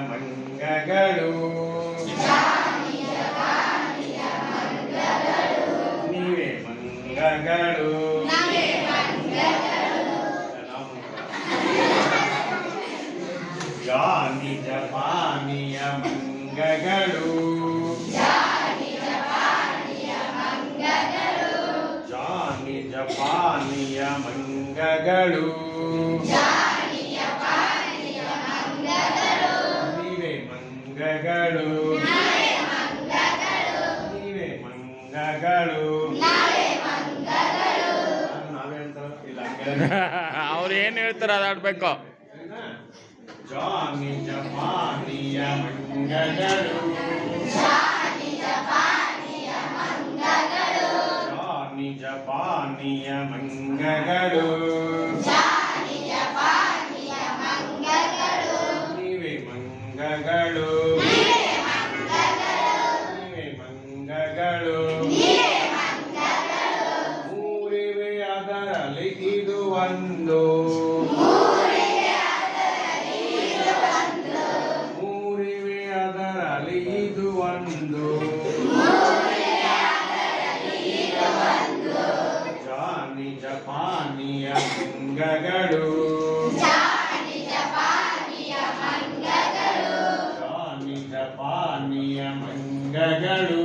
ಮಂಗಗಳು ನೀವೇ ಮಂಗಗಳು ನಿಜ ಪಾನೀಯ ಮಂಗಗಳು ನಿಜ ಪಾನೀಯ ಮಂಗಗಳು ನೀವೇ ಮಂಗಗಳು ನೀವೇ ಮಂಗಗಳು ನಾವೇ ಅಂತ ಇಲ್ಲ ಅವ್ರು ಏನು ಹೇಳ್ತಾರೆ ಅದಾಡ್ಬೇಕು ನಿಜ ಪಾನೀಯ ಮಂಗಗಳು ನಿಜ ಪಾನೀಯ ಮಂಗಗಳು ನೀವೇ ಮಂಗಗಳು ನೀವೇ ಮಂಗಗಳು ಮೂರಿವೆ ಅದರಲ್ಲಿ ಇದು ಒಂದು ಮೂರಿವೆ ಅದರಲ್ಲಿ ಇದು ಒಂದು ನಿಜ ಪಾನೀಯ ಮಂಗಗಳು ನಿಜ ಪಾನೀಯ ಮಂಗಗಳು